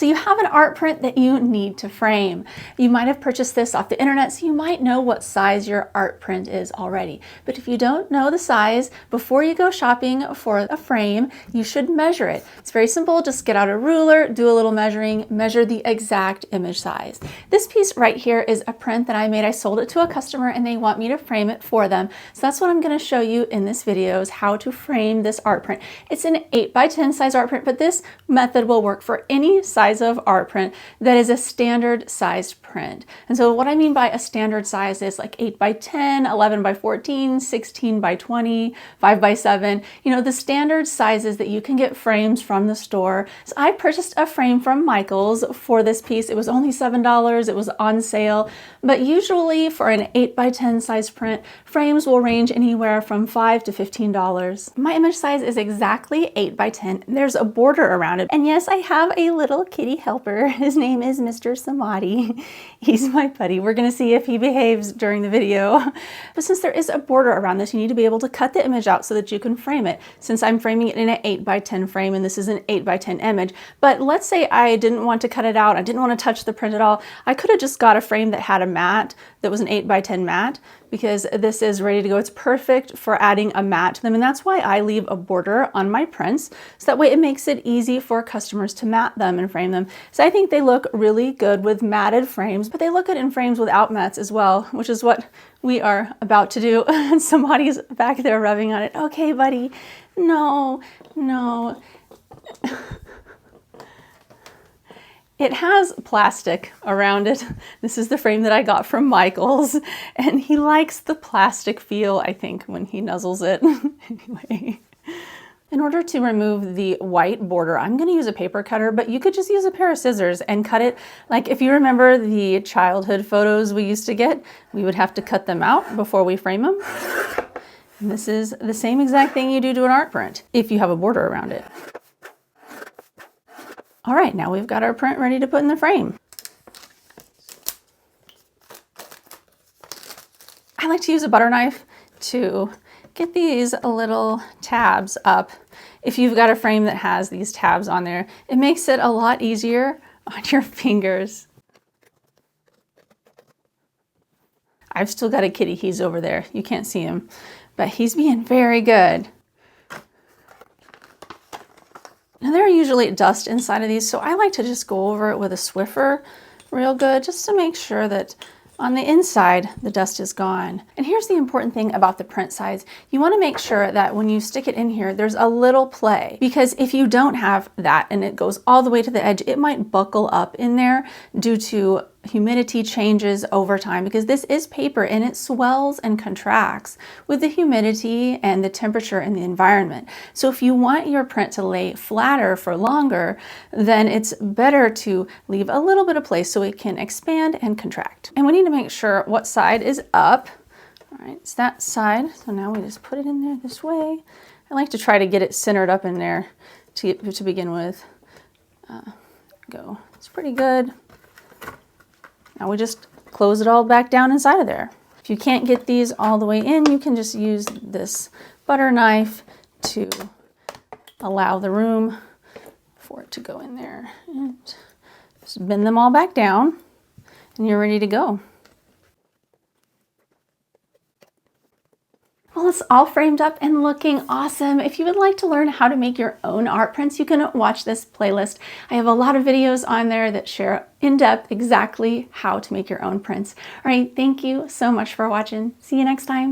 So you have an art print that you need to frame. You might have purchased this off the internet, so you might know what size your art print is already. But if you don't know the size, before you go shopping for a frame, you should measure it. It's very simple. Just get out a ruler, do a little measuring, measure the exact image size. This piece right here is a print that I made. I sold it to a customer and they want me to frame it for them. So that's what I'm going to show you in this video, is how to frame this art print. It's an 8x10 size art print, but this method will work for any size of art print that is a standard sized print. And so what I mean by a standard size is like 8x10, 11x14, 16x20, 5x7, the standard sizes that you can get frames from the store. So I purchased a frame from Michael's for this piece. It was only $7. It was on sale, but usually for an 8x10 size print, frames will range anywhere from $5 to $15. My image size is exactly 8x10. There's a border around it. And yes, I have a little kitty helper. His name is Mr. Samadhi. He's my buddy. We're gonna see if he behaves during the video. But since there is a border around this, you need to be able to cut the image out so that you can frame it. Since I'm framing it in an 8x10 frame and this is an 8x10 image, but let's say I didn't want to cut it out, I didn't want to touch the print at all, I could have just got a frame that had a mat that was an 8x10 mat, because this is ready to go. It's perfect for adding a mat to them, and that's why I leave a border on my prints, so that way it makes it easy for customers to mat them and frame them. So I think they look really good with matted frames, but they look good in frames without mats as well, which is what we are about to do. And somebody's back there rubbing on it. Okay, buddy. No, no. It has plastic around it. This is the frame that I got from Michael's, and he likes the plastic feel, I think, when he nuzzles it. Anyway. In order to remove the white border, I'm going to use a paper cutter, but you could just use a pair of scissors and cut it. Like if you remember the childhood photos we used to get, we would have to cut them out before we frame them. And this is the same exact thing you do to an art print, if you have a border around it. All right, now we've got our print ready to put in the frame. I like to use a butter knife to get these little tabs up. If you've got a frame that has these tabs on there, it makes it a lot easier on your fingers. I've still got a kitty. He's over there. You can't see him, but he's being very good. Now there are usually dust inside of these, so I like to just go over it with a Swiffer real good, just to make sure that on the inside, the dust is gone. And here's the important thing about the print size. You want to make sure that when you stick it in here, there's a little play, because if you don't have that and it goes all the way to the edge, it might buckle up in there due to humidity changes over time, because this is paper and it swells and contracts with the humidity and the temperature in the environment. So if you want your print to lay flatter for longer, then it's better to leave a little bit of place so it can expand and contract. And we need to make sure what side is up. All right, it's that side. So now we just put it in there this way. I like to try to get it centered up in there to begin with. Go. It's pretty good. Now we just close it all back down inside of there. If you can't get these all the way in, you can just use this butter knife to allow the room for it to go in there. And just bend them all back down and you're ready to go. Well, it's all framed up and looking awesome. If you would like to learn how to make your own art prints, you can watch this playlist. I have a lot of videos on there that share in depth exactly how to make your own prints. All right, thank you so much for watching. See you next time.